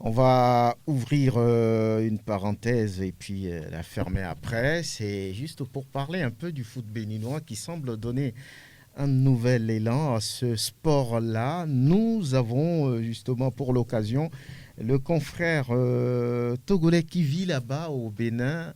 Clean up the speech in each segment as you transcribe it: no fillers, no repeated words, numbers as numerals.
On va ouvrir une parenthèse et puis la fermer après. C'est juste pour parler un peu du foot béninois qui semble donner un nouvel élan à ce sport-là. Nous avons justement pour l'occasion le confrère togolais qui vit là-bas au Bénin,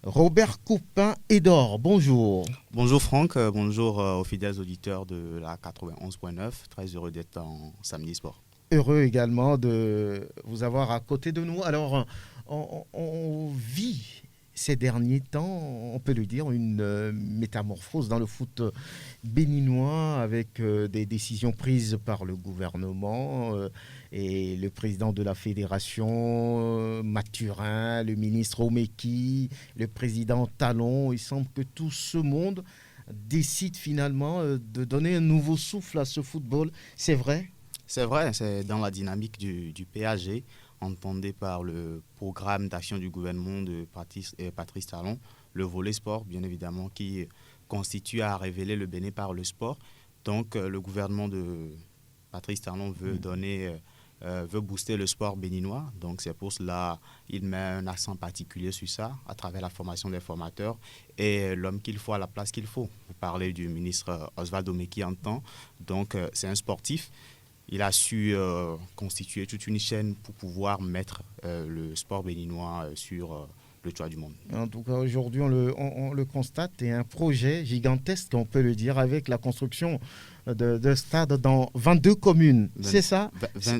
Robert Coupin-Edor. Bonjour. Bonjour Franck, bonjour aux fidèles auditeurs de la 91.9. Très heureux d'être en Samedi Sport. Heureux également de vous avoir à côté de nous. Alors, on vit ces derniers temps, on peut le dire, une métamorphose dans le foot béninois avec des décisions prises par le gouvernement et le président de la fédération, Mathurin, le ministre Omeki, le président Talon. Il semble que tout ce monde décide finalement de donner un nouveau souffle à ce football. C'est vrai ? C'est vrai, c'est dans la dynamique du PAG, entendé par le programme d'action du gouvernement de Patrice Talon, le volet sport, bien évidemment, qui constitue à révéler le Bénin par le sport. Donc, le gouvernement de Patrice Talon veut booster le sport béninois. Donc, c'est pour cela qu'il met un accent particulier sur ça, à travers la formation des formateurs et l'homme qu'il faut à la place qu'il faut. Vous parlez du ministre Osvaldo Meki en temps. Donc, c'est un sportif. Il a su constituer toute une chaîne pour pouvoir mettre le sport béninois sur le toit du monde. En tout cas, aujourd'hui, on le constate, et un projet gigantesque, on peut le dire, avec la construction de stades dans 22 communes. C'est ça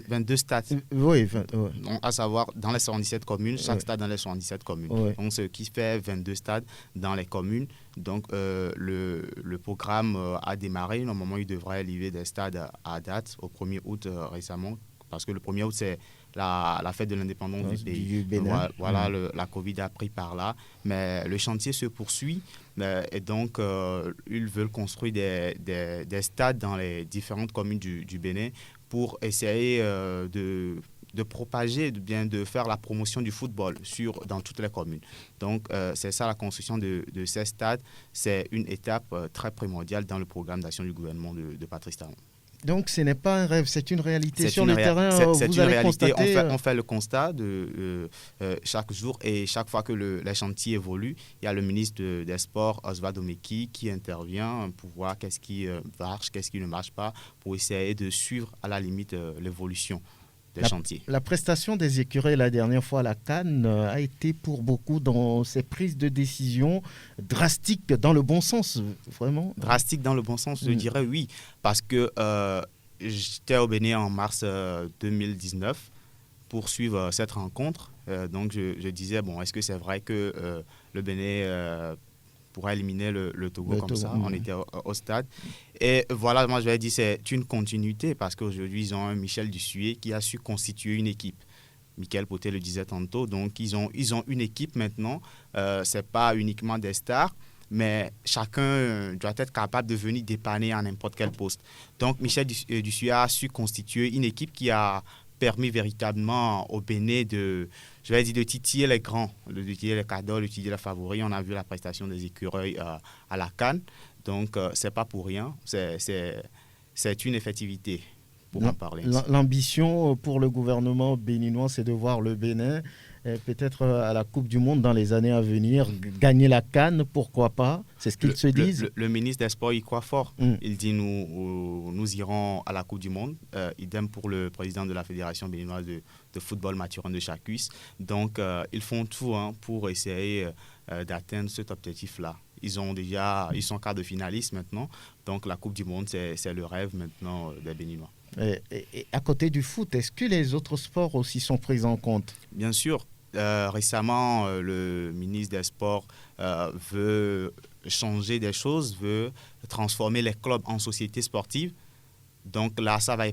22 stades. Oui. Donc, à savoir, dans les 77 communes, chaque stade dans les 77 communes. Oui. Donc, ce qui fait 22 stades dans les communes. Donc, le programme a démarré. Normalement, il devrait livrer des stades à date, au 1er août récemment, parce que le 1er août, c'est la fête de l'indépendance du pays. Du Bénin. Voilà, la Covid a pris par là. Mais le chantier se poursuit. Et donc, ils veulent construire des stades dans les différentes communes du Bénin pour essayer de propager, de faire la promotion du football dans toutes les communes. Donc, c'est ça la construction de ces stades. C'est une étape très primordiale dans le programme d'action du gouvernement de Patrice Talon. Donc, ce n'est pas un rêve, c'est une réalité sur le terrain. C'est vous une allez réalité. constater... On fait le constat chaque jour et chaque fois que les chantiers évoluent, il y a le ministre des Sports, Osvaldo Meki, qui intervient pour voir qu'est-ce qui marche, qu'est-ce qui ne marche pas, pour essayer de suivre à la limite l'évolution des chantiers. La prestation des écureuils la dernière fois à la CAN a été pour beaucoup dans ces prises de décision drastiques dans le bon sens, vraiment. Drastique dans le bon sens, je dirais oui, parce que j'étais au Bénin en mars 2019 pour suivre cette rencontre. Donc je disais, bon, est-ce que c'est vrai que le Bénin pourrait éliminer le Togo comme ça? On était au stade. Et voilà, moi je vais dire, c'est une continuité parce qu'aujourd'hui, ils ont un Michel Dussuet qui a su constituer une équipe. Michael Poté le disait tantôt. Donc, ils ont une équipe maintenant. Ce n'est pas uniquement des stars, mais chacun doit être capable de venir dépanner à n'importe quel poste. Donc, Michel Dussuet a su constituer une équipe qui a permis véritablement au Bénin de titiller les grands, de titiller les cadors, de titiller les favoris. On a vu la prestation des écureuils à la CAN. Donc, ce n'est pas pour rien. C'est une effectivité. Pour en parler. L'ambition pour le gouvernement béninois, c'est de voir le Bénin, peut-être à la Coupe du Monde dans les années à venir, gagner la CAN, pourquoi pas? C'est ce qu'ils se disent. Le ministre des Sports y croit fort. Il dit nous irons à la Coupe du Monde. Idem pour le président de la Fédération béninoise de football, Mathurin de Chacus. Donc, ils font tout pour essayer d'atteindre cet objectif-là. Ils sont quart de finalistes maintenant. Donc, la Coupe du Monde, c'est le rêve maintenant des Béninois. Et à côté du foot, est-ce que les autres sports aussi sont pris en compte? Bien sûr. Récemment, le ministre des Sports veut changer des choses, veut transformer les clubs en sociétés sportives. Donc là, ça va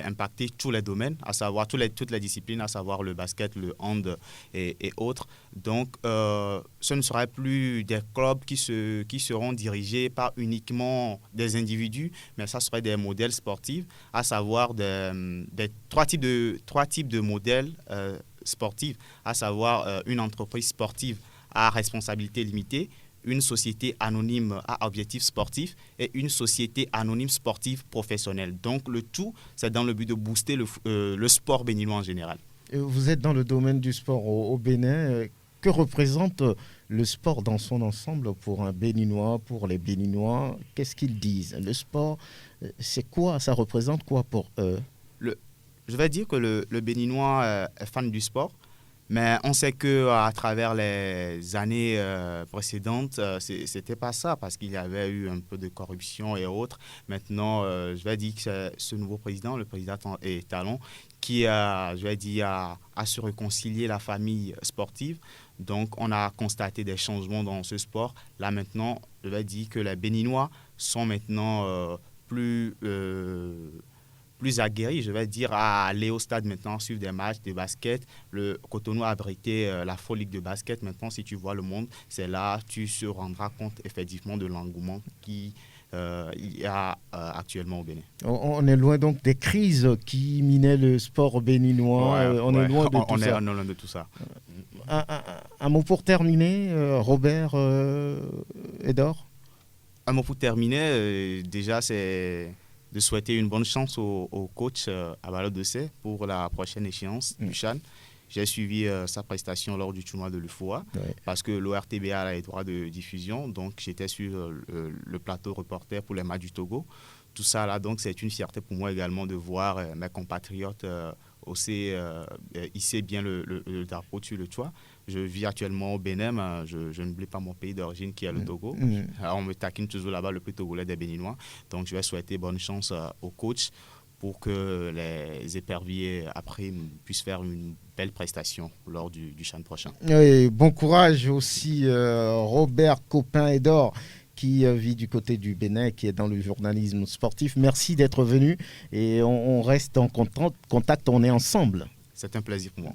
impacter tous les domaines, à savoir toutes les disciplines, à savoir le basket, le hand et autres. Donc, ce ne sera plus des clubs qui seront dirigés par uniquement des individus, mais ça serait des modèles sportifs, à savoir trois types de modèles sportifs, à savoir une entreprise sportive à responsabilité limitée, une société anonyme à objectif sportif et une société anonyme sportive professionnelle. Donc le tout, c'est dans le but de booster le sport béninois en général. Vous êtes dans le domaine du sport au Bénin. Que représente le sport dans son ensemble pour un Béninois, pour les Béninois? Qu'est-ce qu'ils disent? Le sport, c'est quoi? Ça représente quoi pour eux? Je vais dire que le Béninois est fan du sport, mais on sait qu'à travers les années précédentes, c'était pas ça, parce qu'il y avait eu un peu de corruption et autres. Maintenant, je vais dire que c'est ce nouveau président, le président Talon, qui a, je vais dire, a su réconcilier la famille sportive. Donc, on a constaté des changements dans ce sport. Là, maintenant, je vais dire que les Béninois sont maintenant plus aguerris, je vais dire, à aller au stade maintenant, suivre des matchs de basket. Le Cotonou a abrité la Folle Ligue de basket. Maintenant, si tu vois le monde, c'est là tu se rendras compte effectivement de l'engouement qu'il y a actuellement au Bénin. On est loin donc des crises qui minaient le sport béninois. On est loin de tout ça. On est loin de tout ça. Un mot pour terminer, Robert Edor. Un mot pour terminer, déjà c'est de souhaiter une bonne chance au coach Abalo Dossé pour la prochaine échéance du CHAN. J'ai suivi sa prestation lors du tournoi de l'UFOA parce que l'ORTBA a les droits de diffusion. Donc, j'étais sur le plateau reporter pour les matchs du Togo. Tout ça, là, donc, c'est une fierté pour moi également de voir mes compatriotes aussi hisser bien le drapeau sur le toit. Je vis actuellement au Bénin, je n'oublie pas mon pays d'origine qui est le Togo. Alors, on me taquine toujours là-bas, le plus togolais des Béninois. Donc, je vais souhaiter bonne chance au coach pour que les éperviers après puissent faire une belle prestation lors du CHAN prochain. Et bon courage aussi Robert Copin-Edor qui vit du côté du Bénin, qui est dans le journalisme sportif. Merci d'être venu et on reste en contact, on est ensemble. C'est un plaisir pour moi.